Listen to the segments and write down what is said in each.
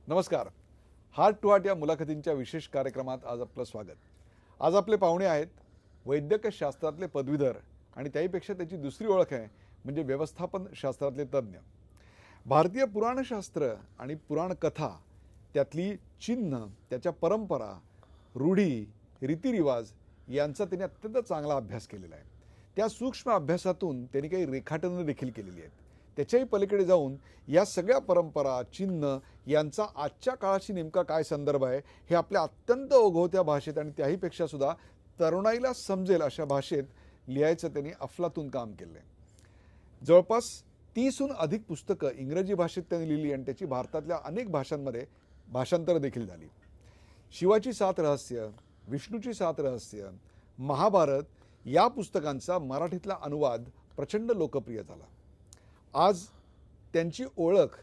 नमस्कार. Heart to heart या मुलाखतींच्या विशेष कार्यक्रमात आज आपलं स्वागत. आज आपले पाहुणे आहेत वैद्यक शास्त्रातले पदवीधर आणि त्याहीपेक्षा त्याची दुसरी ओळख आहे म्हणजे व्यवस्थापन शास्त्रातले तज्ज्ञ. भारतीय पुराणशास्त्र आणि पुराण कथा त्यातली चिन्ह, त्याच्या परंपरा, रूढी, रीतिरिवाज यांचा त्यांनी अत्यंत चांगला अभ्यास केलेला आहे. त्या सूक्ष्म अभ्यासातून त्यांनी काही रेखाटनं देखील केलेली आहेत. त्याच्याही पलीकडे जाऊन या सगळ्या परंपरा, चिन्ह यांचा आजच्या काळाशी नेमका काय संदर्भ आहे हे आपल्या अत्यंत ओघवत्या भाषेत आणि त्याहीपेक्षा सुद्धा तरुणाईला समजेल अशा भाषेत लिहायचं त्यांनी अफलातून काम केलं आहे. जवळपास 30हून अधिक पुस्तकं इंग्रजी भाषेत त्यांनी लिहिली आणि त्याची भारतातल्या अनेक भाषांमध्ये भाषांतर देखील झाली. शिवाची 7 रहस्य, विष्णूची 7 रहस्य, महाभारत या पुस्तकांचा मराठीतला अनुवाद प्रचंड लोकप्रिय झाला. आज त्यांची ओळख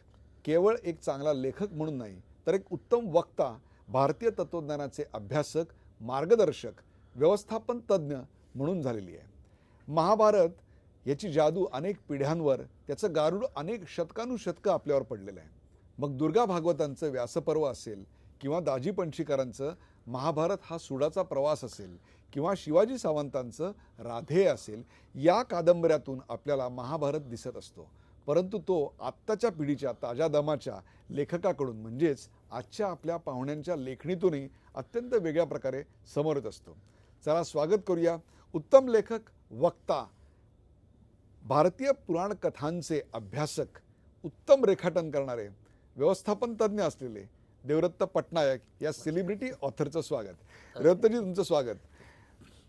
केवळ एक चांगला लेखक म्हणून नाही तर एक उत्तम वक्ता, भारतीय तत्त्वज्ञानाचे अभ्यासक, मार्गदर्शक, व्यवस्थापन तज्ज्ञ म्हणून झालेली आहे. महाभारत याची जादू अनेक पिढ्यांवर, त्याचं गारुड अनेक शतकानुशतकं आपल्यावर पडलेलं आहे. मग दुर्गा भागवतांचं व्यासपर्व असेल किंवा दाजी पणशीकरांचं महाभारत हा सुडाचा प्रवास असेल किंवा शिवाजी सावंतांचं राधेय असेल, या कादंबऱ्यातून आपल्याला महाभारत दिसत असतो. परंतु तो आत्ताच्या पिढीच्या ताज्या दमाच्या लेखकाकडून म्हणजेच आजच्या आपल्या पाहुण्यांच्या लेखणीतूनही अत्यंत वेगळ्या प्रकारे समोर येत असतो. चला स्वागत करूया उत्तम लेखक, वक्ता, भारतीय पुराण कथांचे अभ्यासक, उत्तम रेखाटन करणारे, व्यवस्थापन तज्ज्ञ असलेले देवदत्त पटनायक या सेलिब्रिटी ऑथरचं स्वागत. देवदत्तजी, तुमचं स्वागत.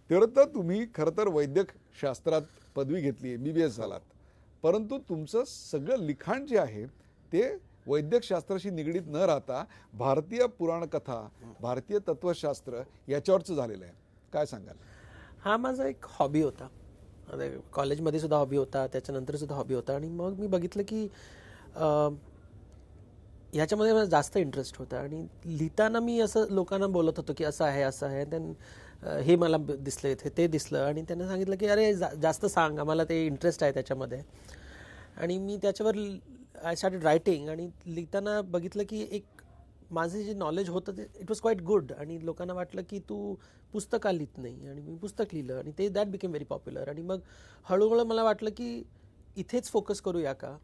देवदत्त, तुम्ही खरं तर वैद्यक शास्त्रात पदवी घेतली, MBBS झालात, परंतु तुमचं सगळं लिखाण जे आहे ते वैद्यक शास्त्राशी निगडीत न राहता भारतीय पुराणकथा, भारतीय तत्वशास्त्र याच्यावरचं झालेलं आहे. काय सांगाल? हा माझा एक हॉबी होता. कॉलेजमध्ये सुद्धा हॉबी होता, त्याच्यानंतर सुद्धा हॉबी होता. आणि मग मी बघितलं की ह्याच्यामध्ये मला जास्त इंटरेस्ट होता आणि लिहिताना मी असं लोकांना बोलत होतो की असं आहे, असं आहे, देन हे मला दिसलं, इथे ते दिसलं आणि त्यांनी सांगितलं की अरे जास्त सांग, आम्हाला ते इंटरेस्ट आहे त्याच्यामध्ये. आणि मी त्याच्यावर आय स्टार्टेड रायटिंग आणि लिहिताना बघितलं की एक माझं जे नॉलेज होतं ते इट वॉज क्वाईट गुड आणि लोकांना वाटलं की तू पुस्तक लिहित नाही. आणि मी पुस्तक लिहिलं आणि ते दॅट बिकेम व्हेरी पॉप्युलर. आणि मग हळूहळू मला वाटलं की इथेच फोकस करूया का.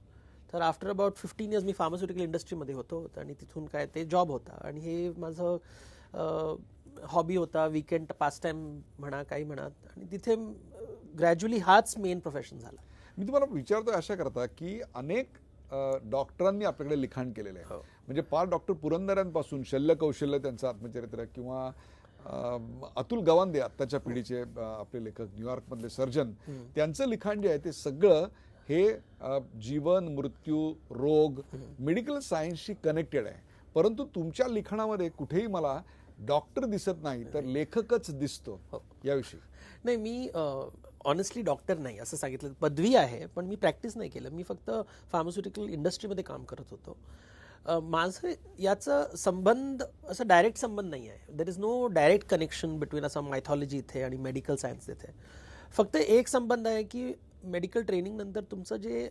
तर after about 15 years me pharmaceutical इंडस्ट्रीमध्ये होतो आणि तिथून काय ते जॉब होता आणि हे माझं हॉबी होता, वीकेंड पास टाईम म्हणा, काही म्हणा. आणि तिथे ग्रॅज्युअली हाच मेन प्रोफेशन झाला. मी तुम्हाला विचारतो अशा करता की अनेक डॉक्टरांनी आपल्याकडे लिखाण केलेलं आहे. म्हणजे पार डॉक्टर पुरंदरांपासून शल्य कौशल्य त्यांचं आत्मचरित्र किंवा अतुल गवांदे आत्ताच्या पिढीचे आपले लेखक, न्यूयॉर्कमधले सर्जन, त्यांचं लिखाण जे आहे ते सगळं हे जीवन, मृत्यू, रोग, मेडिकल सायन्सशी कनेक्टेड आहे. परंतु तुमच्या लिखाणामध्ये कुठेही मला डॉक्टर दिसत नाही तर लेखकच दिसतो. याविषयी नाही, मी ऑनेस्टली डॉक्टर नाही असं सांगितलं. पदवी आहे पण मी प्रॅक्टिस नाही केलं. मी फक्त फार्मास्युटिकल इंडस्ट्रीमध्ये काम करत होतो. माझं याचा संबंध असं डायरेक्ट संबंध नाही आहे. There is no direct connection between असं मायथॉलॉजी इथे आणि मेडिकल सायन्स इथे. फक्त एक संबंध आहे की मेडिकल ट्रेनिंग नंतर तुमचं जे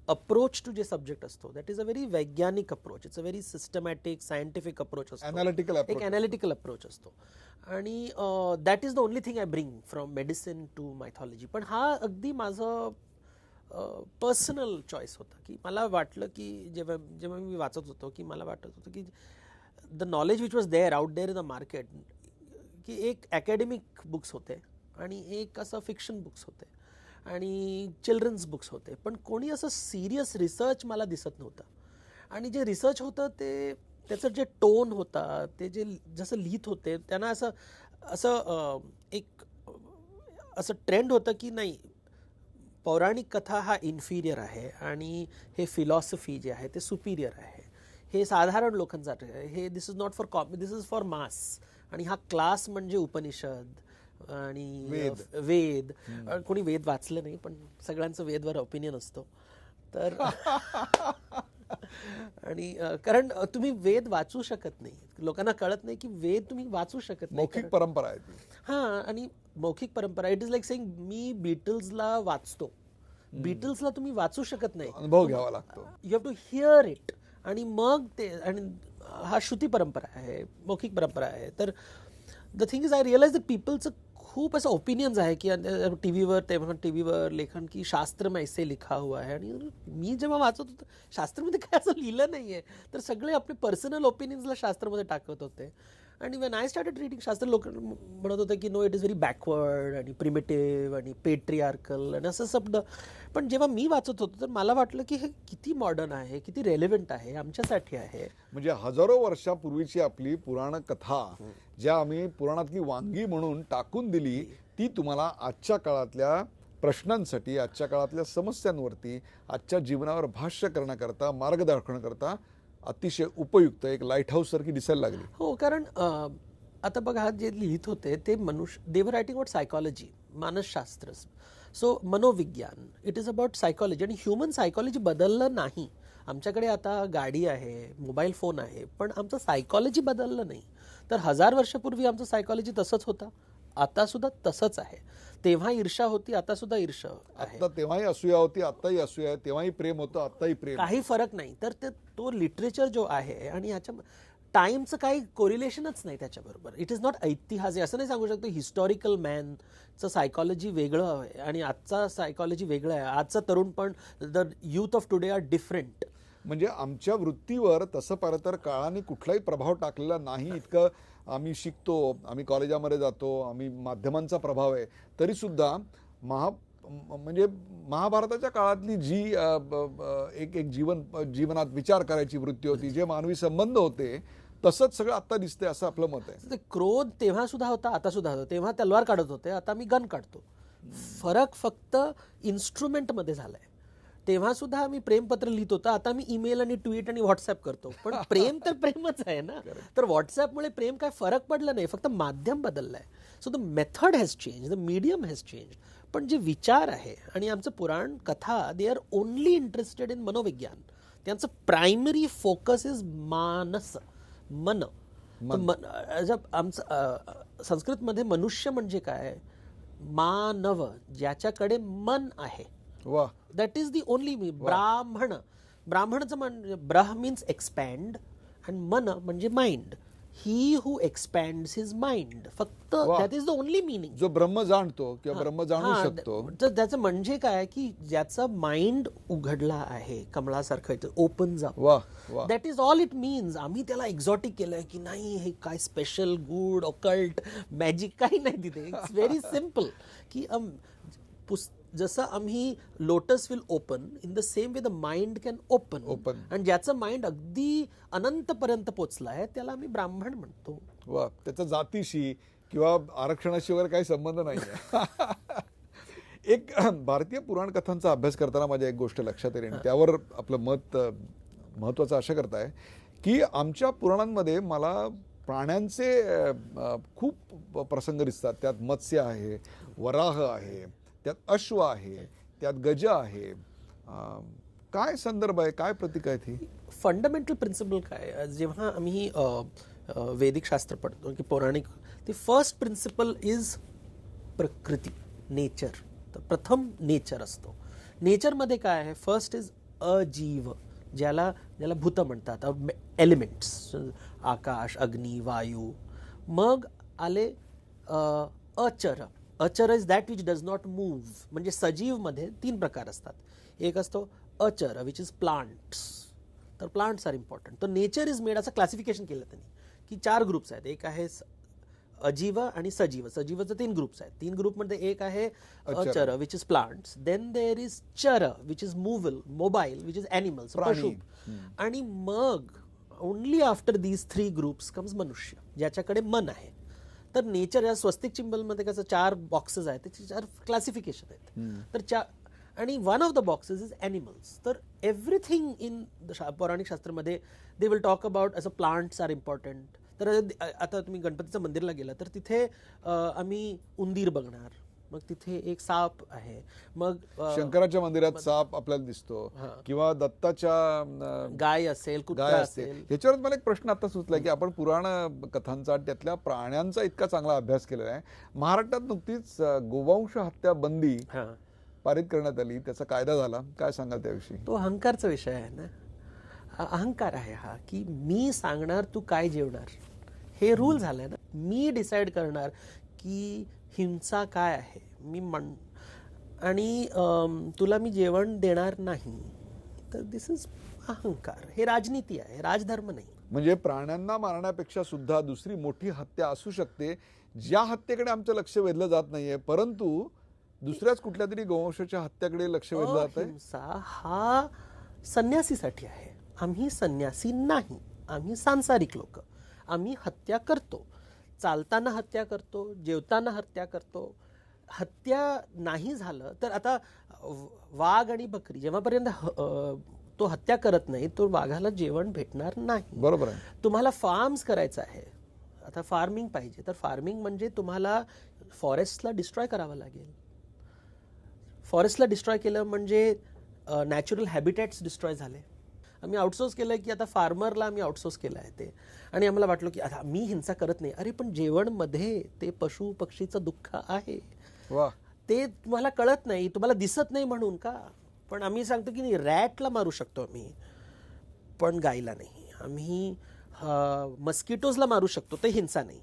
अप्रोच टू जे सब्जेक्ट असतो दॅट इज अ व्हेरी वैज्ञानिक approach. It's a very systematic scientific approach असतो, एक ॲनालिटिकल अप्रोच असतो. आणि that is the only thing I bring from medicine to mythology. पण हा अगदी माझं पर्सनल चॉईस होता की मला वाटलं की जेव्हा मी वाचत होतो की मला वाटत होतं की the knowledge which was there out there in the market, की एक अकॅडमिक बुक्स होते आणि एक असं फिक्शन बुक्स होते आणि चिल्ड्रन्स बुक्स होते. पण कोणी असं सिरियस रिसर्च मला दिसत नव्हतं. आणि जे रिसर्च होतं ते त्याचं जे टोन होता, ते जे जसं लिहित होते त्यांना असं एक असं ट्रेंड होतं की नाही, पौराणिक कथा हा इन्फिरियर आहे आणि हे फिलॉसॉफी जे आहे ते सुपिरियर आहे. हे साधारण लोकांसाठी आहे, हे this is not for common, this is for mass. आणि हा क्लास म्हणजे उपनिषद आणि वेद. कोणी वेद वाचलं नाही पण सगळ्यांचं वेदवर ओपिनियन असतो. तर आणि कारण तुम्ही वेद वाचू शकत नाही, लोकांना कळत नाही की वेद तुम्ही वाचू शकत नाही. मौखिक परंपरा आहे ती. हां, आणि मौखिक परंपरा. इट इज लाईक सेइंग मी बीटल्सला वाचतो. बीटल्सला तुम्ही वाचू शकत नाही, अनुभव घ्यावा लागतो. You have to hear it. आणि मग ते, आणि हा श्रुती परंपरा आहे, मौखिक परंपरा आहे. तर the thing is I realize the पीपलचं खूप असं ओपिनियन्स आहे की टी व्हीवर, तेव्हा टी व्हीवर लेखन की शास्त्र में ऐसे लिखा हुआ है, आणि मी जेव्हा वाचत होतो शास्त्रामध्ये काय असं लिहिलं नाही आहे, तर सगळे आपले पर्सनल ओपिनियन्सला शास्त्रामध्ये टाकत होते. आणि वेन आय स्टार्टेड रीडिंग शास्त्र, लोक म्हणत होते की no, it is very backward आणि प्रिमिटिव्ह आणि पेट्रियार्कल आणि असं शब्द. पण जेव्हा मी वाचत होतो तर मला वाटलं की हे किती मॉडर्न आहे, किती रेलेव्हंट आहे, आमच्यासाठी आहे. म्हणजे हजारो वर्षापूर्वीची आपली पुराण कथा ज्या आम्ही पुराणातली वांगी म्हणून टाकून दिली, ती तुम्हाला आजच्या काळातल्या प्रश्नांसाठी, आजच्या काळातल्या समस्यांवरती, आजच्या जीवनावर भाष्य करण्याकरता, मार्ग दाखवण्याकरता अतिशय उपयुक्त एक लाईट हाऊस सारखी दिसायला लागली. हो, कारण आता बघा, जे लिहित होते ते दे वर रायटिंग अबाउट सायकॉलॉजी, मानसशास्त्र. सो मनोविज्ञान, इट इज अबाउट सायकॉलॉजी. आणि ह्युमन सायकॉलॉजी बदललं नाही. आमच्याकडे आता गाडी आहे, मोबाईल फोन आहे, पण आमचं सायकॉलॉजी बदललं नाही. तर 1000 वर्षापूर्वी आमचं सायकॉलॉजी तसंच होतं, आता सुद्धा तसंच आहे. तेव्हा ईर्षा होती, आता सुद्धा ईर्षा आहे. आता तेव्हाही असूया होती, आताही असूया आहे, तेव्हाही प्रेम होतं, आताही प्रेम. काही फरक नाही. तर तो लिटरेचर जो आहे आणि ह्याच्या टाइमचं काही कोरिलेशनच नाही त्याच्याबरोबर. इट इज नॉट ऐतिहासिक. असं नाही सांगू शकतो हिस्टॉरिकल मॅनचं सायकॉलॉजी वेगळं आहे आणि आजचा सायकॉलॉजी वेगळं आहे. आजचा तरुण पण, the youth of today are different. म्हणजे आमच्या वृत्तीवर तसं पाहिलं तर काळाने कुठलाही प्रभाव टाकलेला नाही. इतकं आम्ही शिकतो, आम्ही कॉलेजामध्ये जातो, आम्ही माध्यमांचा प्रभाव आहे, तरीसुद्धा म्हणजे महाभारताच्या काळातली जी एक जीवनात विचार करायची वृत्ती होती, जे मानवी संबंध होते, तसंच सगळं आता दिसतंय असं आपलं मत आहे. ते क्रोध तेव्हा सुद्धा होता, आता सुद्धा होता. तेव्हा तलवार काढत होते, आता मी गन काढतो. फरक फक्त इन्स्ट्रुमेंटमध्ये झालाय. तेव्हा सुद्धा आम्ही प्रेमपत्र लिहित होतो, आता मी ईमेल आणि ट्विट आणि व्हॉट्सअप करतो. पण प्रेम तर प्रेमच आहे ना. तर व्हॉट्सअपमुळे प्रेम काय फरक पडला नाही, फक्त माध्यम बदललंय. So the method has change, the medium has change. पण जे विचार आहे आणि आमचं पुराण कथा, they are only interested in मनोविज्ञान. त्यांचं प्रायमरी फोकस इज मानस, मन. आमचं संस्कृतमध्ये मनुष्य म्हणजे काय, मानव, ज्याच्याकडे मन आहे. वा, that is the only me. ब्राह्मण, ब्राह्मणचं म्हणजे ब्रह मीन्स एक्सपॅन्ड आणि मन म्हणजे माइंड. ही हू एक्सपॅन्ड्स हिज माइंड, फक्त that is the only meaning. जो ब्रह्म जाणतो किंवा ब्रह्म जाणू शकतो. तर त्याचं म्हणजे काय की ज्याचा माइंड उघडला आहे, कमळासारखं ओपन वा, जाऊ. That is all it means. आम्ही त्याला एक्झॉटिक केलंय की नाही, हे काय स्पेशल गुड ऑकल्ट मॅजिक काही नाही तिथे. इट्स व्हेरी सिम्पल की जसं आम्ही lotus will open, in the same way the mind can open. आणि ज्याचं माइंड अगदी अनंतपर्यंत पोचलाय त्याला आम्ही ब्राह्मण म्हणतो. वा, त्याचा जातीशी किंवा आरक्षणाशी वगैरे काही संबंध नाही. एक भारतीय पुराण कथांचा अभ्यास करताना माझ्या एक गोष्ट लक्षात येईल आणि त्यावर आपलं मत महत्त्वाचं अशा करताय की आमच्या पुराणांमध्ये मला प्राण्यांचे खूप प्रसंग दिसतात. त्यात मत्स्य आहे, वराह आहे, त्यात अश्व आहे, त्यात गज आहे. काय संदर्भ आहे, काय प्रतीक आहे ती? फंडामेंटल प्रिन्सिपल काय, जेव्हा आम्ही वैदिक शास्त्र पढतो की पौराणिक, ती फर्स्ट प्रिन्सिपल इज प्रकृती, नेचर. तर प्रथम नेचर असतो. नेचरमध्ये काय आहे, फर्स्ट इज अजीव, ज्याला भूत म्हणतात, एलिमेंट्स, आकाश, अग्नी, वायू. मग आले अचर. अचर is that which does not move. म्हणजे सजीवमध्ये 3 प्रकार असतात. एक असतो अचर विच इज प्लांट्स. तर प्लांट्स आर इम्पॉर्टंट. तर नेचर इज मेड, असं क्लासिफिकेशन केलं त्यांनी की 4 ग्रुप्स आहेत. एक आहे अजीव आणि सजीव. सजीवचे 3 ग्रुप्स आहेत. 3 ग्रुपमध्ये एक आहे अचर which is plants. Then there is चर which is mobile which is animals, पशु. आणि मग only after these 3 groups comes मनुष्य, ज्याच्याकडे मन आहे. तर नेचर, या स्वस्तिक चिंबलमध्ये कसं 4 बॉक्सेस आहेत, त्याची 4 क्लासिफिकेशन आहेत. तर आणि one of the boxes is animals. तर एव्हरीथिंग इन पौराणिक शास्त्रामध्ये दे विल टॉक अबाउट असं प्लांट्स आर इम्पॉर्टंट. तर आता तुम्ही गणपतीच्या मंदिरला गेला तर तिथे आम्ही उंदीर बघणार, मग तिथे एक साप आहे. मग शंकराच्या मंदिरात साप आपल्याला दिसतो किंवा दत्ताच्या गाय असेल, कुत्रा असेल. ह्याच्यावर मला एक प्रश्न आता सुचला की आपण पुराण कथांचा, त्यातल्या प्राण्यांचा इतका चांगला अभ्यास केलेला आहे. महाराष्ट्रात नुकतीच गोवंश हत्या बंदी पारित करण्यात आली, त्याचा कायदा झाला. काय सांगाल त्याविषयी? तो अहंकारचा विषय आहे ना. अहंकार आहे हा, की मी सांगणार तू काय जेवणार, हे रूल झालंय ना. मी डिसाईड करणार की हिंसा काय आहे, आणि तुला मी जेवण देणार नाही. तर दिस इज अहंकार. हे राजनीती आहे, राजधर्म नाही. म्हणजे प्राण्यांना मारण्यापेक्षा सुद्धा दुसरी मोठी हत्या असू शकते, ज्या हत्येकडे आमचं लक्ष वेधलं जात नाहीये, परंतु दुसऱ्याच कुठल्या तरी गोवंशाच्या हत्याकडे लक्ष वेधलं जात आहे. अहिंसा हा संन्यासीसाठी आहे. आम्ही संन्यासी नाही, आम्ही सांसारिक लोक. आम्ही हत्या करतो, चालताना हत्या करतो, जेवताना हत्या करतो. हत्या नाही झालं तर आता वाघ आणि बकरी जेव्हापर्यंत तो हत्या करत नाही तो वाघाला जेवण भेटणार नाही. बरोबर आहे. तुम्हाला फार्म्स करायचं आहे, आता फार्मिंग पाहिजे, तर फार्मिंग म्हणजे तुम्हाला फॉरेस्टला डिस्ट्रॉय करावं लागेल. फॉरेस्टला डिस्ट्रॉय केलं म्हणजे नॅचरल हॅबिटॅट्स डिस्ट्रॉय झाले. आम्ही आउटसोर्स केलं की आता फार्मरला आम्ही आउटसोर्स केलं आहे ते, आणि आम्हाला वाटलं की आता मी हिंसा करत नाही. अरे पण जेवणमध्ये ते पशु पक्षीचं दुःख आहे, वा, ते तुम्हाला कळत नाही, तुम्हाला दिसत नाही म्हणून का. पण आम्ही सांगतो की नाही, रॅटला मारू शकतो आम्ही, पण गायला नाही. आम्ही मस्किटोजला मारू शकतो, ते हिंसा नाही.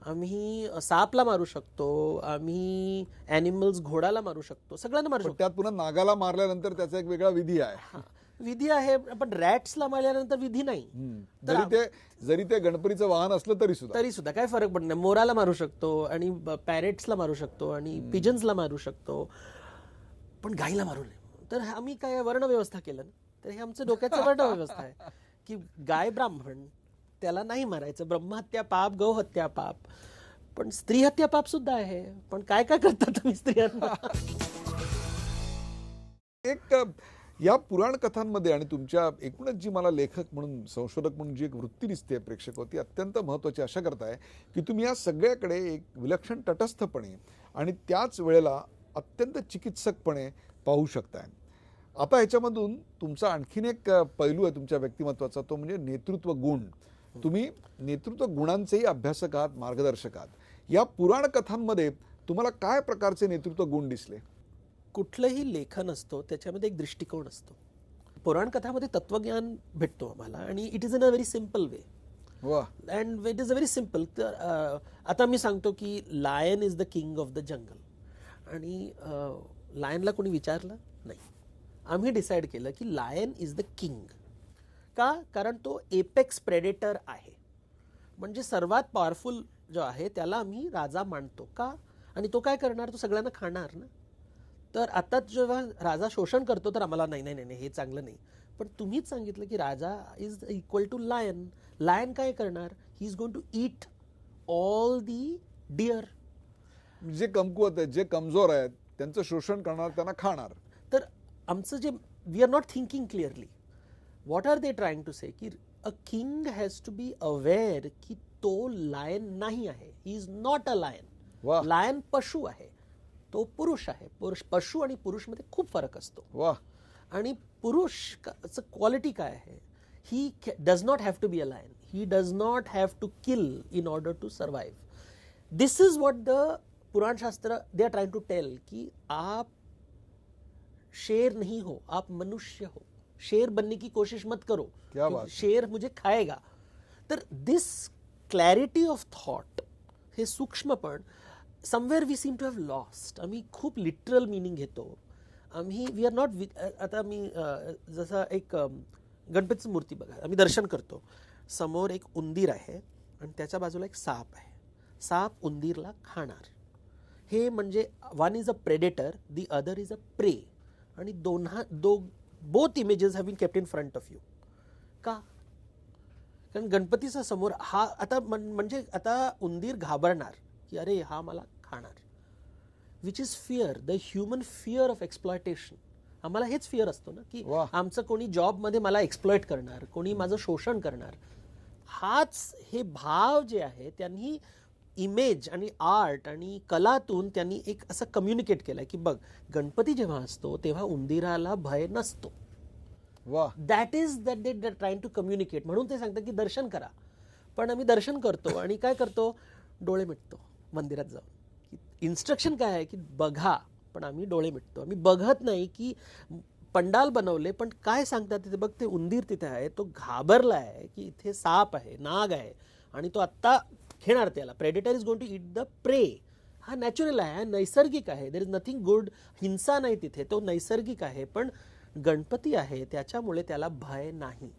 आम्ही सापला मारू शकतो, आम्ही ॲनिमल्स घोडाला मारू शकतो, सगळ्यांना मारू पण शकतो. त्यात पुन्हा नागाला मारल्यानंतर त्याचा एक वेगळा विधी आहे. विधी आहे, पण रॅट्सला मारल्यानंतर विधी नाही. जरी ते गणपतीचं वाहन असलं तरी सुद्धा काय फरक पडत नाही. मोराला मारू शकतो आणि पॅरेट्सला मारू शकतो आणि पिजन्सला मारू शकतो, पण गाईला मारू नये. तर आम्ही काय वर्णव्यवस्था केलं ना, तर हे आमचं डोक्याचं वर्णव्यवस्था आहे की गाय ब्राह्मण, त्याला नाही मारायचं. ब्रह्महत्या पाप, गौहत्या पाप, पण स्त्री हत्या पाप सुद्धा आहे. पण काय काय करतात तुम्ही स्त्रियांना. एक या पुराण कथांमध्ये आणि तुमच्या एकूणच जी मला लेखक म्हणून, संशोधक म्हणून जी एक वृत्ती दिसते प्रेक्षक, ती अत्यंत महत्त्वाची अशा करताय की तुम्ही या सगळ्याकडे एक विलक्षण तटस्थपणे आणि त्याच वेळेला अत्यंत चिकित्सकपणे पाहू शकताय. आता ह्याच्यामधून तुमचा आणखीन एक पैलू आहे तुमच्या व्यक्तिमत्वाचा, तो म्हणजे नेतृत्व गुण. तुम्ही नेतृत्व गुणांचेही अभ्यासक आहात, मार्गदर्शक आहात. या पुराण कथांमध्ये तुम्हाला काय प्रकारचे नेतृत्व गुण दिसले? कुठलंही लेखन असतो त्याच्यामध्ये एक दृष्टिकोन असतो. पुराण कथामध्ये तत्वज्ञान भेटतो आम्हाला, आणि it is in a very simple way. And it is a very simple. तर आता मी सांगतो की lion is the king of the jungle, आणि लायनला कोणी विचारलं नाही. आम्ही डिसाईड केलं की लायन इज द किंग. का? कारण तो एपेक्स प्रेडेटर आहे, म्हणजे सर्वात पॉवरफुल जो आहे त्याला आम्ही राजा मानतो. का? आणि तो काय करणार, तो सगळ्यांना खाणार ना. तर आता जेव्हा राजा शोषण करतो तर आम्हाला नाही नाही नाही हे चांगलं नाही. पण तुम्हीच सांगितलं की राजा is equal to lion. Lion काय करणार, he is going to eat all the deer. जे कमकुवत आहेत, जे कमजोर आहेत, त्यांचं शोषण करणार, त्यांना खाणार. तर आमचं जे we are not thinking clearly. What are they trying to say की a king has to be aware की तो लायन नाही आहे. He is not a lion. Lion पशु आहे, तो पुरुष आहे. पशु आणि पुरुषमध्ये खूप फरक असतो. वाह. आणि पुरुषचं क्वालिटी काय आहे, he does not have to be a lion. He does not have to kill in order to survive. This is what the Purana shastra they are trying to tell कि आप शेर नहीं हो, आप मनुष्य हो. शेर बनने की कोशिश मत करो, क्या बात. शेर मुझे खाएगा. तर दिस क्लॅरिटी ऑफ थॉट, हे सूक्ष्मपण somewhere we seem to have lost. आम्ही खूप लिटरल मिनिंग घेतो. आम्ही वी आर नॉट. आता मी जसं एक गणपतीची मूर्ती बघा, आम्ही दर्शन करतो, समोर एक उंदीर आहे आणि त्याच्या बाजूला एक साप आहे. साप उंदीरला खाणार. हे म्हणजे one is a predator, the other is a prey. आणि both images have been kept in front of you. का? कारण गणपतीचा समोर हा आता म्हणजे आता उंदीर घाबरणार की अरे हा मला खाणार, which is fear, the human fear of exploitation. आम्हाला हेच फिअर असतो ना की आमचं कोणी जॉबमध्ये मला एक्सप्लॉयट करणार, कोणी माझं शोषण करणार. हाच हे भाव जे आहे त्यांनी इमेज आणि आर्ट आणि कलातून त्यांनी एक असं कम्युनिकेट केलंय की बघ, गणपती जेव्हा असतो तेव्हा उंदीराला भय नसतो. That is that they trying to communicate. म्हणून ते सांगतात की दर्शन करा. पण आम्ही दर्शन करतो आणि काय करतो, डोळे मिटतो मंदिरात जाऊन. इन्स्ट्रक्शन काय आहे की बघा, पण आम्ही डोळे मिटतो. आम्ही बघत नाही की पंडाल बनवले, पण काय सांगतात तिथे बघ, ते उंदीर तिथे आहे, तो घाबरला आहे की इथे साप आहे, नाग आहे आणि तो आत्ता घेणार त्याला. Predator is going to eat the prey. हा नॅचरल आहे, हा नैसर्गिक आहे. There is nothing good. हिंसा नाही तिथे, तो नैसर्गिक आहे. पण गणपती आहे त्याच्यामुळे त्याला भय नाही.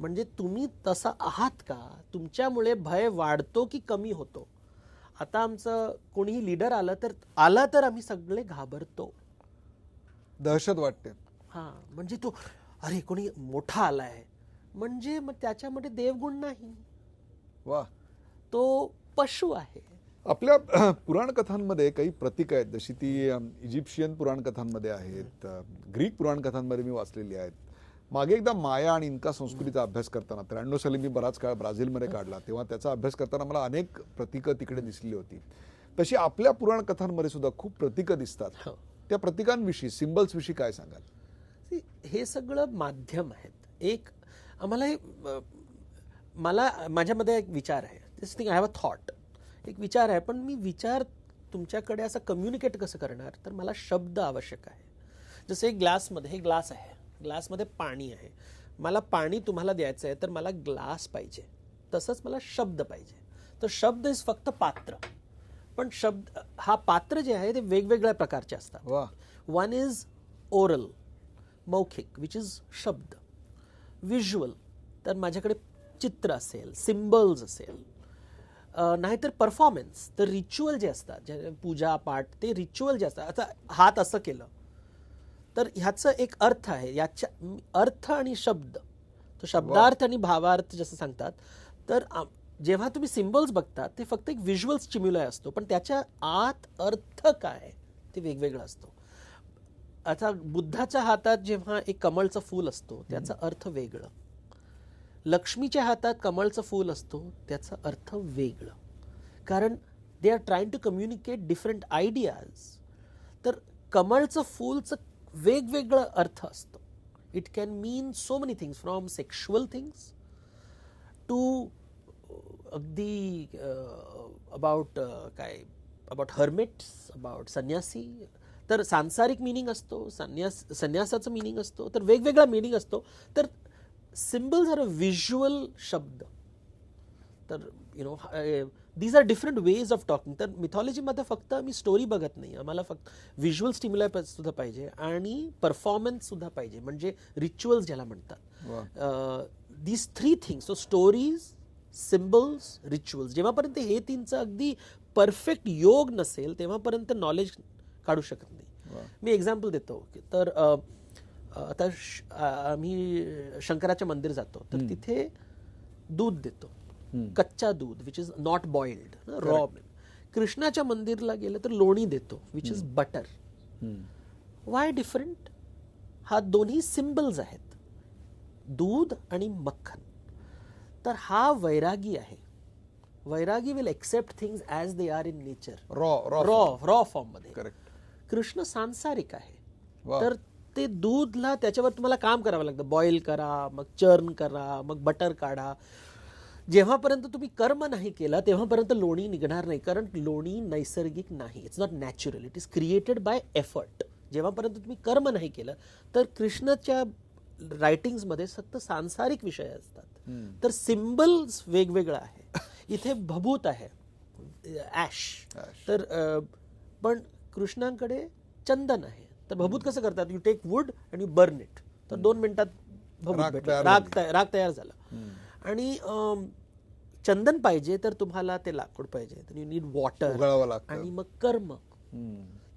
म्हणजे तुम्ही तसं आहात का? तुमच्यामुळे भय वाढतो की कमी होतो? आता आमचं कोणीही लीडर आला तर आम्ही सगळे घाबरतो. दहशत वाटते. हा, म्हणजे तो अरे कोणी मोठा आलाय म्हणजे मग त्याच्यामध्ये देवगुण नाही, वा. तो पशु आहे. आपल्या पुराण कथांमध्ये काही प्रतीक आहेत, जशी ती इजिप्शियन पुराण कथांमध्ये आहेत, ग्रीक पुराण कथांमध्ये मी वाचलेली आहेत. मागे एकदा माया आणि इन्का संस्कृतीचा अभ्यास करताना 93 साली मी बराच काळ ब्राझीलमध्ये काढला, तेव्हा त्याचा अभ्यास करताना मला अनेक प्रतीकं तिकडे दिसली होती. तशी आपल्या पुराण कथांमध्ये सुद्धा खूप प्रतीकं दिसतात. हो. त्या प्रतीकांविषयी, सिम्बल्स विषयी काय सांगाल? हे सगळं माध्यम आहेत. एक आम्हाला मला माझ्यामध्ये एक विचार आहे, this thing I have a thought. एक विचार आहे, पण मी विचार तुमच्याकडे असं कम्युनिकेट कसं करणार, तर मला शब्द आवश्यक आहे. जसे एक ग्लासमध्ये, हे ग्लास आहे, ग्लासमध्ये पाणी आहे, मला पाणी तुम्हाला द्यायचं आहे तर मला ग्लास पाहिजे. तसंच मला शब्द पाहिजे. तर शब्द इज फक्त पात्र, पण शब्द हा पात्र जे आहे ते वेगवेगळ्या प्रकारचे असतात. वा. वन इज ओरल, मौखिक, विच इज शब्द. व्हिज्युअल, तर माझ्याकडे चित्र असेल, सिम्बल्स असेल. नाहीतर परफॉर्मन्स, तर रिच्युअल जे असतात, पूजा पाठ, ते रिच्युअल जे असतात. आता हात असं केलं तर ह्याचं एक अर्थ आहे. याच्या अर्थ आणि शब्द, तो शब्दार्थ आणि भावार्थ जसं सांगतात. तर जेव्हा तुम्ही सिम्बल्स बघतात ते फक्त एक व्हिज्युअल स्टिम्युलाय असतो, पण त्याच्या आत अर्थ काय ते वेगवेगळं असतो. आता बुद्धाच्या हातात जेव्हा एक कमळचं फूल असतो त्याचा अर्थ वेगळं, लक्ष्मीच्या हातात कमळचं फूल असतो त्याचा अर्थ वेगळं, कारण they are trying to communicate different ideas. तर कमळचं फूलचं वेगवेगळं अर्थ असतो. It can mean so many things, from sexual things to अगदी about about hermits, about sannyasi. तर सांसारिक मिनिंग असतो, संन्यासाचं मिनिंग असतो, तर वेगवेगळा मिनिंग असतो. तर सिम्बल्स आर अ व्हिज्युअल शब्द. तर these are different ways of talking. तर मिथॉलॉजीमध्ये फक्त आम्ही स्टोरी बघत नाही, आम्हाला फक्त व्हिज्युअल स्टिम्युलाय सुद्धा पाहिजे आणि परफॉर्मन्स सुद्धा पाहिजे, म्हणजे रिच्युअल्स ज्याला म्हणतात. These 3 things, so stories, symbols, rituals. जेव्हापर्यंत हे 3चं अगदी परफेक्ट योग नसेल तेव्हापर्यंत नॉलेज काढू शकत नाही. मी एक्झाम्पल देतो. तर आता आम्ही शंकराच्या मंदिर जातो तर तिथे दूध देतो, कच्चा दूध, which is not boiled, raw. कृष्णाच्या मंदिरला गेलं तर लोणी देतो, which is butter. Y different? हा दोन्ही सिम्बल्स आहेत, दूध आणि मक्खन. तर हा वैरागी आहे. वैरागी will accept things as they are in nature, raw form मध्ये. करेक्ट. कृष्ण सांसारिक आहे. तर ते दूधला त्याच्यावर तुम्हाला काम करावं लागतं, बॉईल करा, मग चर्न करा, मग बटर काढा. जेव्हापर्यंत तुम्ही कर्म नाही केला तेव्हापर्यंत लोणी निघणार नाही, कारण लोणी नैसर्गिक नाही. It's not natural, it is created by effort. जेव्हापर्यंत तुम्ही कर्म नाही केलं तर कृष्णाच्या रायटिंग्समध्ये फक्त सांसारिक विषय असतात. तर सिम्बल्स वेगवेगळं आहे. इथे भभूत आहे, ॲश. तर पण कृष्णांकडे चंदन आहे. तर भभूत कसं करतात? You take wood and you burn it. तर 2 मिनिटात भभूत भेटला, राग तयार झाला. आणि चंदन पाहिजे तर तुम्हाला ते लाकूड पाहिजे, तर यू नीड वॉटर आणि मग कर्म.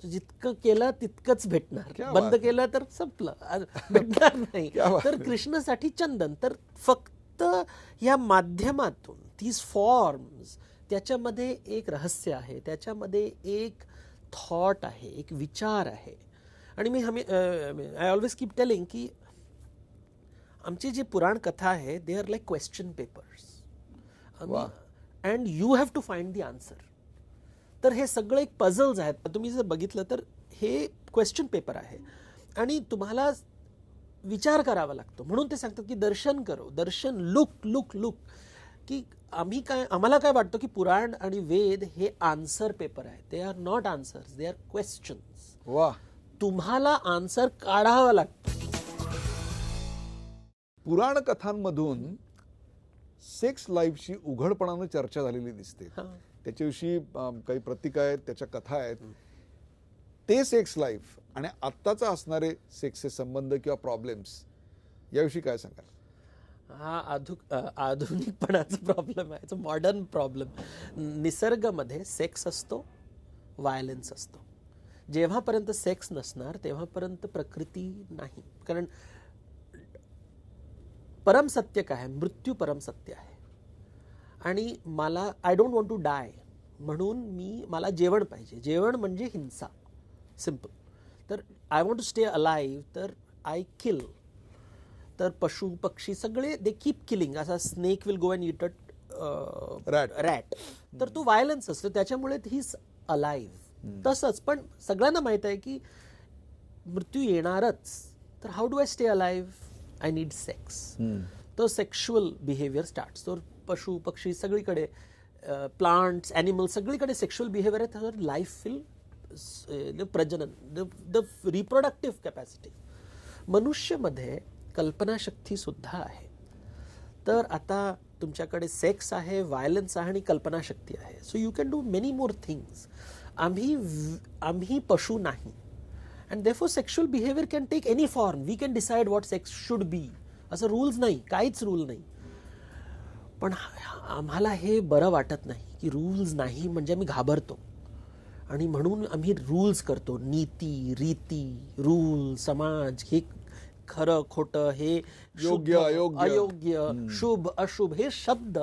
जितकं केलं तितकंच भेटणार, बंद केलं तर संपलं, भेटणार नाही. तर कृष्णासाठी चंदन. तर फक्त या माध्यमातून तीस फॉर्म्स, त्याच्यामध्ये एक रहस्य आहे, त्याच्यामध्ये एक थॉट आहे, एक विचार आहे. आणि मी आय ऑलवेज कीप टेलिंग की आमची जी पुराण कथा आहे they are like question papers and you have to find the answer. तर हे सगळे एक पझल्स आहेत. तुम्ही जर बघितलं तर हे क्वेश्चन पेपर आहे आणि तुम्हाला विचार करावा लागतो. म्हणून ते सांगतात की दर्शन करो, दर्शन, लुक लुक लुक. की आम्हाला काय वाटतं की पुराण आणि वेद हे आन्सर पेपर आहेत. They are not answers, they are questions. वा. तुम्हाला आन्सर काढावा लागतो. पुराण कथांमधून सेक्स लाईफची उघडपणानं चर्चा झालेली दिसते. त्याच्याविषयी काही प्रतीक आहेत, त्याच्या कथा आहेत. ते सेक्स लाईफ आणि आत्ताचा असणारे सेक्सचे संबंध किंवा प्रॉब्लेम्स याविषयी काय सांगाल? हा आधुनिकपणाचा प्रॉब्लेम आहे, मॉडर्न प्रॉब्लेम. निसर्गामध्ये सेक्स असतो, व्हायलन्स असतो. जेव्हापर्यंत सेक्स नसणार तेव्हापर्यंत प्रकृती नाही. कारण परमसत्य काय आहे? मृत्यू परमसत्य आहे. आणि मला I don't want to die, म्हणून मला जेवण पाहिजे. जेवण म्हणजे हिंसा, सिम्पल. तर I want to stay alive, तर आय किल. तर पशु पक्षी सगळे दे कीप किलिंग. असा snake will go and eat rat. तर तो व्हायलन्स असतो, त्याच्यामुळे ही इज अलाइव्ह. तसंच पण सगळ्यांना माहित आहे की मृत्यू येणारच. तर how do I stay alive? I need sex. तो सेक्शुअल बिहेवियर स्टार्ट्स. तो पशु पक्षी सगळीकडे, प्लांट्स, ॲनिमल्स सगळीकडे सेक्शुअल बिहेवियर आहे. त्यावर लाईफ विल प्रजनन, द रिप्रोडक्टिव्ह कॅपॅसिटी. मनुष्यमध्ये कल्पनाशक्ती सुद्धा आहे. तर आता तुमच्याकडे सेक्स आहे, व्हायलन्स आहे आणि कल्पनाशक्ती आहे. So you can do many more things. आम्ही पशु नाही. And therefore sexual behaviour can take any form. We can decide what sex should be. असं रूल्स नाही, काहीच रूल नाही. पण आम्हाला हे बरं वाटत नाही की रूल्स नाही म्हणजे आम्ही घाबरतो. आणि म्हणून आम्ही रूल्स करतो. नीती, रीती, रूल, समाज, हे खरं खोटं, हे योग्य अयोग्य, शुभ अशुभ, हे शब्द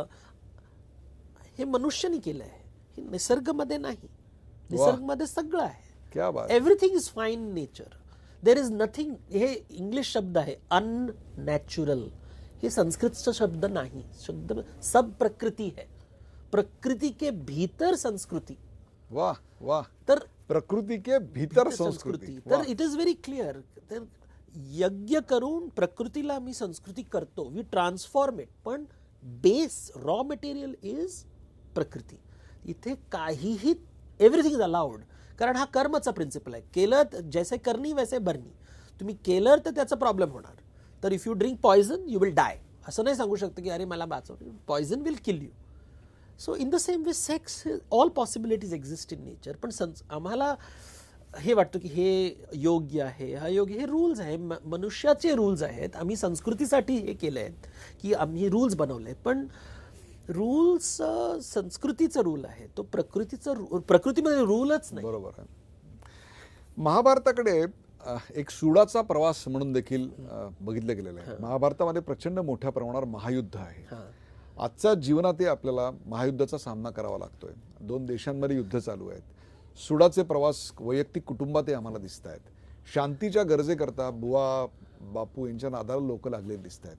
हे मनुष्याने केलं आहे. हे निसर्गामध्ये नाही. निसर्गामध्ये सगळं आहे. Everything is fine nature. There is nothing. हे इंग्लिश शब्द आहे अननॅचरल. हे संस्कृतचा शब्द नाही. शब्द सब प्रकृति है. प्रकृति के भीतर संस्कृति. वाह वाह. तर प्रकृति के भीतर संस्कृती. तर इट इज व्हेरी क्लिअर. तर यज्ञ करून प्रकृतीला आम्ही संस्कृती करतो. We transform it. पण base, raw material is prakriti. इथे काहीही, एव्हरीथिंग इज अलाउड. कारण हा कर्मचा प्रिन्सिपल आहे. केलं जैसे करनी वैसे भरनी. तुम्ही केलं तर त्याचा प्रॉब्लेम होणार. तर if you drink poison you will die. असं नाही सांगू शकतो की अरे मला वाचव. Poison will kill you. So in the same way sex, all possibilities exist in nature. पण आम्हाला हे वाटतं की हे योग्य आहे, हा योग्य, हे रूल्स आहे, मनुष्याचे रूल्स आहेत. आम्ही संस्कृतीसाठी हे केले आहेत की आम्ही रूल्स बनवले आहेत. पण रूल्स संस्कृतीचा रूल आहे, तो प्रकृतीमध्ये रूलच नाही. बरोबर आहे. महाभारताकडे एक सुडाचा प्रवास म्हणून देखील बघितलं गेलेलं आहे. महाभारतामध्ये प्रचंड मोठ्या प्रमाणावर महायुद्ध आहे. आजच्या जीवनातही आपल्याला महायुद्धाचा सामना करावा लागतोय. 2 देशांमध्ये युद्ध चालू आहेत. सुडाचे प्रवास वैयक्तिक कुटुंबातही आम्हाला दिसत आहेत. शांतीच्या गरजेकरता बुवा बापू यांच्या नादाला लोक लागलेली दिसत आहेत.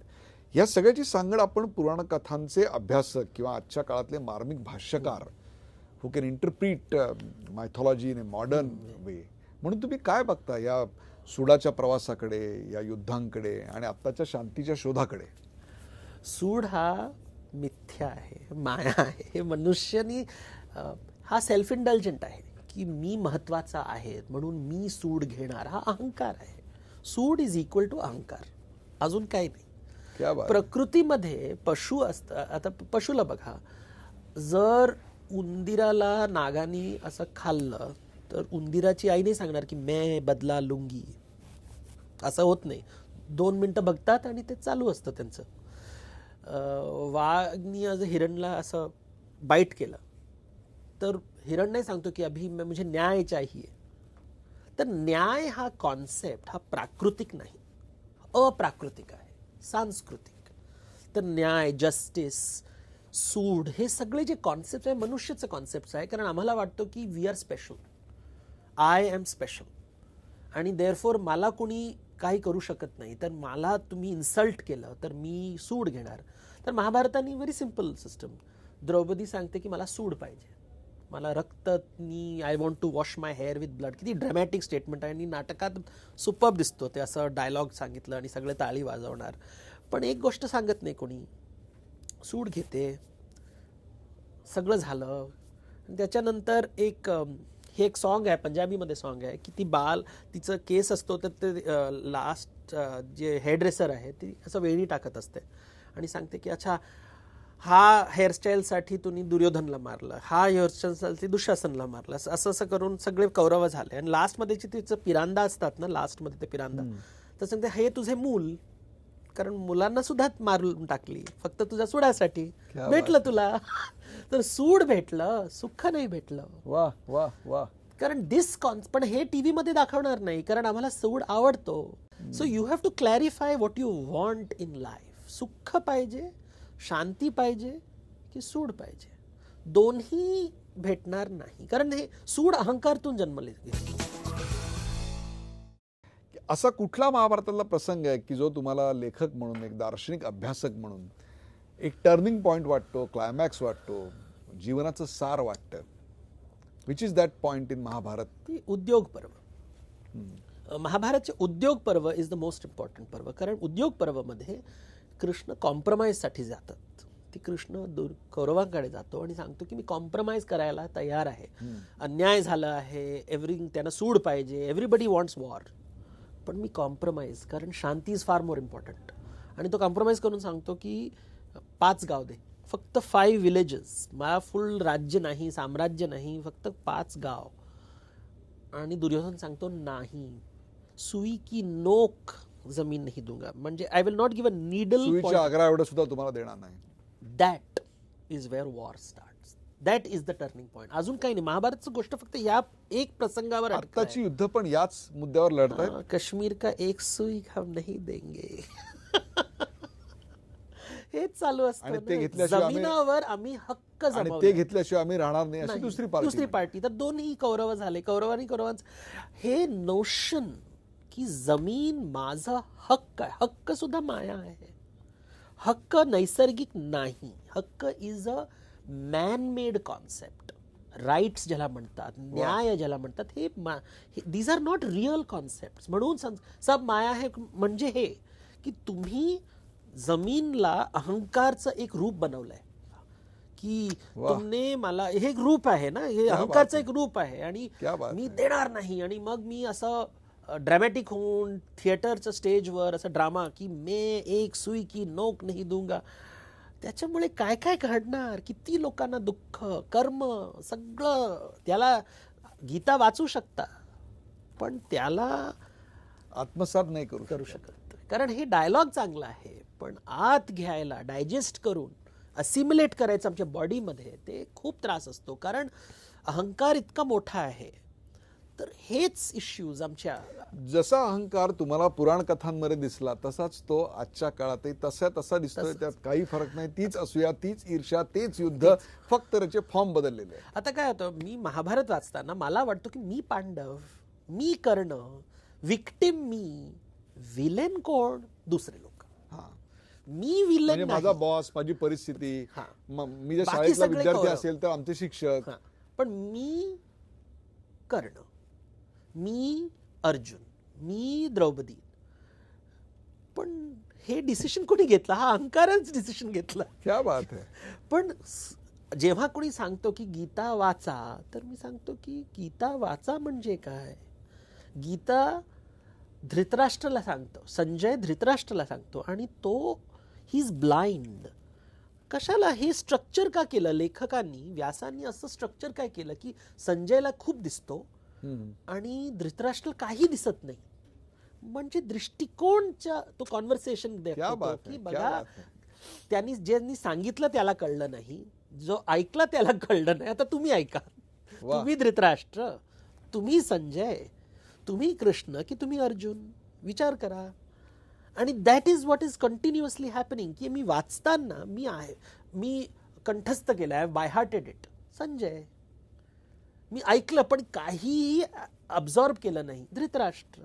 या सगळ्याची सांगड आपण पुराण कथांचे अभ्यासक किंवा आजच्या काळातले मार्मिक भाष्यकार who can interpret mythology in a modern way, म्हणून तुम्ही काय बघता या सुडाच्या प्रवासाकडे, या युद्धांकडे आणि आत्ताच्या शांतीच्या शोधाकडे? सूड हा मिथ्या आहे, माया आहे. हे मनुष्यानी, हा सेल्फ इंडल्जंट आहे की मी महत्वाचा आहे म्हणून मी सूड घेणार. हा अहंकार आहे. सूड इज इक्वल टू अहंकार, अजून काही नाही. प्रकृतीमध्ये पशु असतात. आता पशुला बघा, जर उंदीराला नागानी असं खाल्लं तर उंदीराची आई नाही सांगणार की मैं बदला लुंगी. असं होत नाही. 2 मिनिटं बघतात आणि ते चालू असतं त्यांचं. वाघनी आज हिरणला असं बाईट केलं तर हिरण नाही सांगतो की अभी मुझे न्याय चाहिए. तर न्याय हा कॉन्सेप्ट हा प्राकृतिक नाही, अप्राकृतिक आहे, सांस्कृतिक. तर न्याय, जस्टिस, सूड, हे सगळे जे कॉन्सेप्ट आहे मनुष्याचं कॉन्सेप्ट आहे. कारण आम्हाला वाटतो की we are special, I am special, आणि देअरफॉर मला कोणी काही करू शकत नाही. तर मला तुम्ही इन्सल्ट केलं तर मी सूड घेणार. तर महाभारताने व्हेरी सिम्पल सिस्टम. द्रौपदी सांगते की मला सूड पाहिजे, मला रक्तनी, I want to wash my hair with blood. किती ड्रॅमॅटिक स्टेटमेंट आहे आणि नाटकात सुपर्ब दिसतो ते. असं डायलॉग सांगितलं आणि सगळे ताळी वाजवणार. पण एक गोष्ट सांगत नाही कोणी. सूड घेते, सगळं झालं. त्याच्यानंतर एक हे एक सॉन्ग आहे, पंजाबीमध्ये सॉन्ग आहे की ती बाल तिचं केस असतो तर ते लास्ट जे हेअरड्रेसर आहे ती असं वेणी टाकत असते आणि सांगते की अच्छा हा हेअरस्टाईलसाठी तुम्ही दुर्योधनला मारलं, हा हेअरस्टाईलसाठी दुःशासनला मारलं, असं असं करून सगळे कौरव झाले. आणि लास्टमध्ये जे तिचं पिरांदा असतात ना, लास्टमध्ये ते पिरांदा तर सांगते हे तुझे मूल, कारण मुलांना सुद्धा मारून टाकली फक्त तुझ्या सुडासाठी, भेटलं तुला तर सूड भेटलं, सुख नाही भेटलं. वा वा वा. कारण पण हे टीव्ही मध्ये दाखवणार नाही, कारण आम्हाला सूड आवडतो. So you have to clarify what you want in life. सुख पाहिजे, शांती पाहिजे की सूड पाहिजे, दोन्ही भेटणार नाही, कारण हे सूड अहंकारातून जन्मले. असा कुठला महाभारतातला प्रसंग आहे की जो तुम्हाला लेखक म्हणून, एक दार्शनिक अभ्यासक म्हणून एक टर्निंग पॉइंट वाटतो, क्लायमॅक्स वाटतो, जीवनाचं सार वाटतं? Which is that point in Mahabharata? ती उद्योग पर्व. महाभारतचे उद्योग पर्व इज द मोस्ट इम्पॉर्टंट पर्व, कारण उद्योग पर्वमध्ये कृष्ण कॉम्प्रोमाइजसाठी जातात. ती कृष्ण कौरवांकडे जातो आणि सांगतो की मी कॉम्प्रोमाइज करायला तयार आहे, अन्याय झाला आहे, त्यांना सूड पाहिजे, एव्हरीबडी वॉन्ट्स वॉर, पण मी कॉम्प्रोमाइज, कारण शांती इज फार मोर इम्पॉर्टंट. आणि तो कॉम्प्रोमाइज करून सांगतो की 5 गाव दे, फक्त 5 विलेजेस, मला फुल राज्य नाही, साम्राज्य नाही, फक्त 5 गाव. आणि दुर्योधन सांगतो नाही, सुई की नोक जमीन नाही दूंगा, म्हणजे I will not give a needle. सुईच्या आग्रा एवढं सुद्धा तुम्हाला देणार नाही. That is where war starts. That is the turning point. अजून काही नाही. महाभारतची गोष्ट फक्त या एक प्रसंगावर आत्ताची युद्ध पण याच मुद्द्यावर लढतायत. कश्मीर का एक सुई हम नहीं देंगे हेच चालू असतं. आणि ते घेतल्याशिवाय जमिनावर आम्ही हक्क आणि ते घेतल्याशिवाय आम्ही राहणार नाही, अशी दुसरी पार्टी. तर दोन्ही कौरव झाले, कौरवांनी हे नोशन की जमीन माझा हक्क आहे. हक्क सुद्धा माया आहे. हक्क नैसर्गिक नाही. हक्क is a man made concept. Rights ज्याला म्हणतात, न्याय ज्याला म्हणतात, हे these are not real concept. म्हणून सब माया है म्हणजे हे की तुम्ही जमीनला अहंकारचं एक रूप बनवलंय की तुमने मला, हे एक रूप आहे ना, हे अहंकारचं एक रूप आहे आणि मी देणार नाही. आणि मग मी असं ड्रॅमॅटिक होऊन थिएटरच्या स्टेजवर असं ड्रामा की मैं एक सुई की नोक नहीं दूंगा, त्याच्यामुळे काय काय घडणार, किती लोकांना दुःख, कर्म, सगळं. त्याला गीता वाचू शकता पण त्याला आत्मसात नाही करू शकत, कारण हे डायलॉग चांगला आहे, पण आत घ्यायला, डायजेस्ट करून असिम्युलेट करायचं आमच्या बॉडीमध्ये ते खूप त्रास असतो, कारण अहंकार इतका मोठा आहे. तर हेच इश्यूज आमच्या. जसा अहंकार तुम्हाला पुराण कथांमध्ये दिसला तसाच तो आजच्या काळातही तसा दिसतोय. त्यात काही फरक नाही. तीच असूया, तीच ईर्ष्या, तेच युद्ध, फक्त त्याचे फॉर्म बदललेले. आता काय होतं, मी महाभारत वाचताना मला वाटतं की मी पांडव, मी कर्ण, विक्टिम मी, विलेन कोण, दुसरे लोक. मी विलेन, माझा बॉस, माझी परिस्थिती, मी जर शाळेतला विद्यार्थी असेल तर आमचे शिक्षक. पण मी कर्ण, मी अर्जुन, मी द्रौपदी. पण हे डिसिशन कोणी घेतलं? हा अहंकारच डिसिशन घेतला. क्या बात है. पण जेव्हा कोणी सांगतो की गीता वाचा, तर मी सांगतो की गीता वाचा म्हणजे काय? गीता धृतराष्ट्राला सांगतो, संजय धृतराष्ट्राला सांगतो, आणि तो ही इज ब्लाइंड. कशाला हे स्ट्रक्चर का केलं लेखकांनी, व्यासांनी असं स्ट्रक्चर काय केलं की संजयला खूप दिसतो आणि धृतराष्ट्राला काही दिसत नाही. म्हणजे दृष्टिकोनच्या तो कॉन्व्हर्सेशन देतो की बघा, ज्यांनी सांगितलं त्याला कळलं नाही, जो ऐकला त्याला कळलं नाही. आता तुम्ही ऐका, तुम्ही धृतराष्ट्र, तुम्ही संजय, तुम्ही कृष्ण की तुम्ही अर्जुन, विचार करा. आणि that is what is continuously happening. की मी वाचताना मी कंठस्थ केलं, I by hearted it. Sanjay मी ऐकलं पण काही अब्झॉर्ब केलं नाही, धृतराष्ट्र.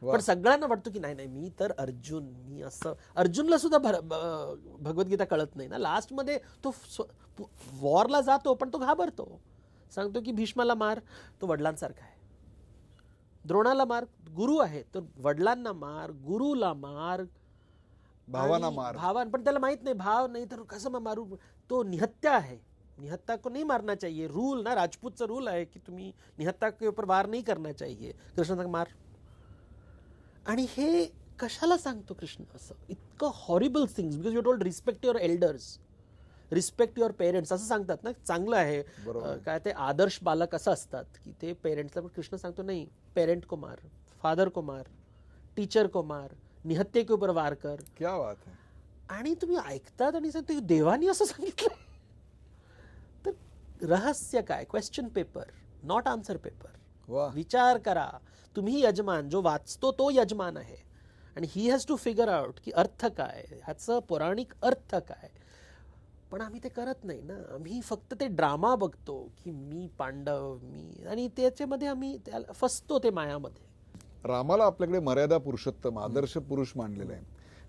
पण सगळ्यांना वाटतं की नाही मी तर अर्जुन, मी असं. अर्जुनला सुद्धा भगवद्गीता कळत नाही ना. लास्टमध्ये तो वॉरला जातो पण तो घाबरतो, सांगतो की भीष्माला मार, तो वडिलांसारखा आहे. द्रोणाला मार, गुरु आहे, तर वडिलांना मार, गुरुला मार, भावांना मार. पण त्याला माहित नाही भाव नाही तर कसं मारू, तो निहत्या आहे. निहत्था को नहीं मारना चाहिए, रूल ना, राजपूतचा रूल आहे की तुम्ही निहत्था के ऊपर वार नहीं करना चाहिए. कृष्ण सांग मार. आणि हे कशाला सांगतो कृष्ण असं इतकं horrible things, because you told respect your elders, respect your parents असं सांगतात ना, चांगलं आहे. काय ते आदर्श बालक असं असतात की ते पेरेंट्सला, पण कृष्ण सांगतो नाही, पेरेंट को मार, फादर को मार, टीचर को मार, निहत्ते के ऊपर वार कर. क्या बात है. आणि तुम्ही ऐकतात आणि सांगतो देवानी असं सांगितलं. तर रहस्य काय? Question paper, not answer paper. वा. विचार करा. तुम्ही यजमान, जो वाचतो तो यजमान आहे, आणि he has to figure out की अर्थ काय, ह्याचं पौराणिक अर्थ काय. पण आम्ही ते करत नाही ना. आम्ही फक्त ते ड्रामा बघतो की मी पांडव, मी, आणि त्याच्यामध्ये आम्ही फसतो ते मायामध्ये. रामाला आपल्याकडे मर्यादा पुरुषोत्तम, आदर्श पुरुष मानलेला आहे.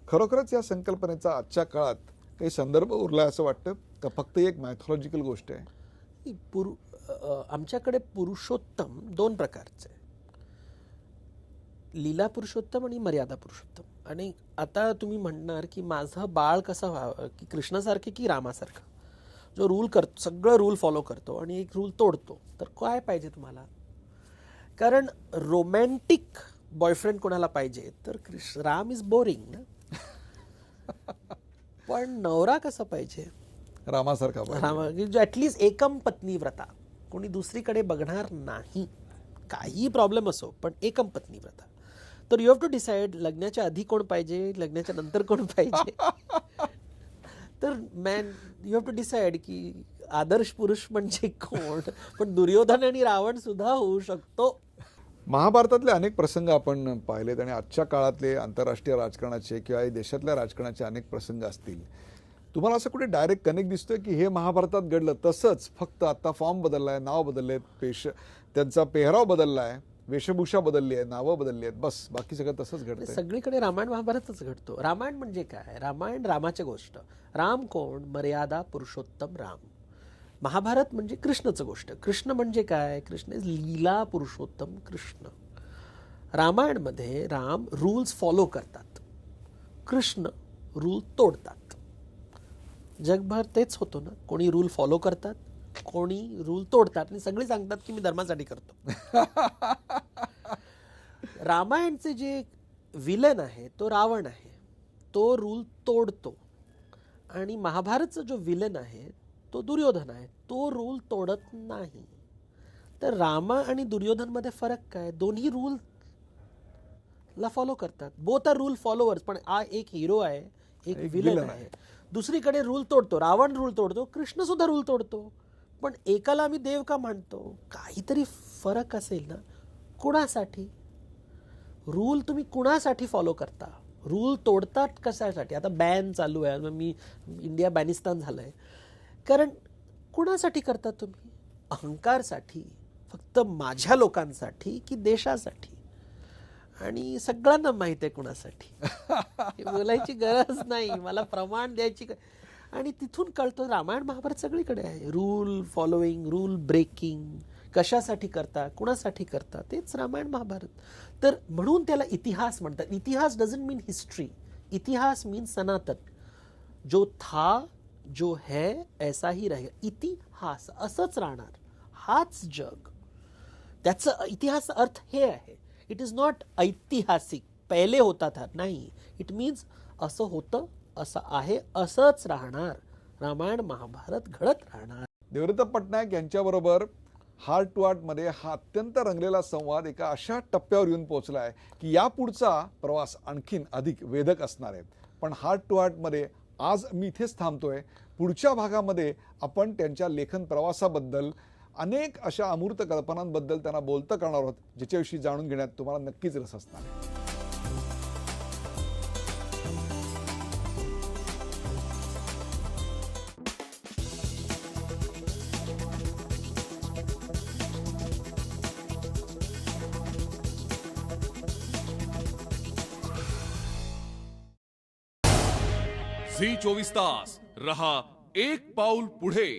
खरोखरच या संकल्पनेचा आजच्या काळात काही संदर्भ उरला असं वाटतं का फक्त एक मॅथॉलॉजिकल गोष्ट आहे? आमच्याकडे पुरुषोत्तम दोन प्रकारचे, लीला पुरुषोत्तम आणि मर्यादा पुरुषोत्तम. आणि आता तुम्ही म्हणणार की माझं बाळ कसं व्हावं, की कृष्णासारखे की रामासारखं, जो रूल करतो, सगळं रूल फॉलो करतो आणि एक रूल तोडतो. तर काय पाहिजे तुम्हाला? कारण रोमॅन्टिक बॉयफ्रेंड कोणाला पाहिजे तर राम इज बोरिंग ना. पण नवरा कसा पाहिजे? रामासारखा पाहिजे. जो ऍटलीस्ट एकम पत्नी व्रता, कोणी दुसरीकडे बघणार नाही, काही प्रॉब्लेम असो, पण एकम पत्नी व्रता. तर यू हॅव टू डिसाइड लग्नाच्या आधी कोण पाहिजे, लग्नाच्या नंतर कोण पाहिजे. तर man you have to decide की आदर्श पुरुष म्हणजे कोण. पण दुर्योधन आणि रावण सुद्धा होऊ शकतो. महाभारतातले अनेक प्रसंग आपण पाहिलेत आणि आजच्या काळातले आंतरराष्ट्रीय राजकारणाचे किंवा देशातल्या राजकारणाचे अनेक प्रसंग असतील. तुम्हाला असं कुठे डायरेक्ट कनेक्ट दिसतोय की हे महाभारतात घडलं तसंच, फक्त आता फॉर्म बदललाय, नाव बदललेत, त्यांचा पेहराव बदललाय, वेशभूषा बदलली आहे, नावं बदलली आहेत, बस बाकी सगळं तसंच घडतंय? सगळीकडे रामायण महाभारतच घडतो. रामायण म्हणजे काय? रामायण रामाची गोष्ट. राम कोण? मर्यादा पुरुषोत्तम राम. महाभारत म्हणजे कृष्णचं गोष्ट. कृष्ण म्हणजे काय? कृष्ण इज लीला पुरुषोत्तम कृष्ण. रामायणमध्ये राम रूल्स फॉलो करतात, कृष्ण रूल तोडतात. जगभर तेच होतं ना, कोणी रूल फॉलो करतात, कोणी रूल तोडतात, आणि सगळे सांगतात की मी धर्मासाठी करतो. रामायणचे जे विलन आहे तो रावण आहे, तो रूल तोडतो. आणि महाभारतचा जो विलन आहे तो दुर्योधन आहे, तो रूल तोडत नाही. तर रामा आणि दुर्योधनमध्ये फरक काय? दोन्ही रूल ला फॉलो करतात. Both are rule followers. पण एक हिरो आहे, एक विलन आहे. दुसरीकडे रूल तोडतो, रावण रूल तोडतो, कृष्ण सुद्धा रूल तोडतो. पण एकाला आम्ही देव का मानतो? काहीतरी फरक असेल ना. कुणासाठी रूल तुम्ही कुणासाठी फॉलो करता? रूल तोडतात कशासाठी? आता बॅन चालू आहे, मी इंडिया बॅनिस्तान झालंय. कारण कुणासाठी करता तुम्ही? अहंकारसाठी, फक्त माझ्या लोकांसाठी की देशासाठी? आणि सगळ्यांना माहित आहे कुणासाठी. बोलायची गरज नाही, मला प्रमाण द्यायची. आणि तिथून कळतं रामायण महाभारत सगळीकडे आहे. रूल फॉलोईंग, रूल ब्रेकिंग, कशासाठी करता, कुणासाठी करता, तेच रामायण महाभारत. तर म्हणून त्याला इतिहास म्हणतात. इतिहास डझंट मीन हिस्ट्री. इतिहास मीन सनातन, जो था, जो है, ऐसा ही रहेगा. इतिहास असंच राहणार, हाच जग. त्याचं इतिहास अर्थ हे आहे. इट इज नॉट ऐतिहासिक, पहिले होता था, नाही. इट मीन्स असं होतं, असं आहे, असंच राहणार. रामायण महाभारत घडत राहणार. देवदत्त पटनायक यांच्याबरोबर हार्ट टू हार्टमध्ये हा अत्यंत रंगलेला संवाद एका अशा टप्प्यावर येऊन पोहोचला आहे की यापुढचा प्रवास आणखीन अधिक वेधक असणार आहे. पण हार्ट टू हार्टमध्ये आज मी इथेच थांबतोय. पुढच्या भागामध्ये आपण त्यांच्या लेखन प्रवासाबद्दल, अनेक अशा अमूर्त कल्पनांबद्दल त्यांना बोलतं करणार आहोत, ज्याच्याविषयी जाणून घेण्यात तुम्हाला नक्कीच रस असणार आहे. झी 24 तास रहा एक पाऊल पुढे.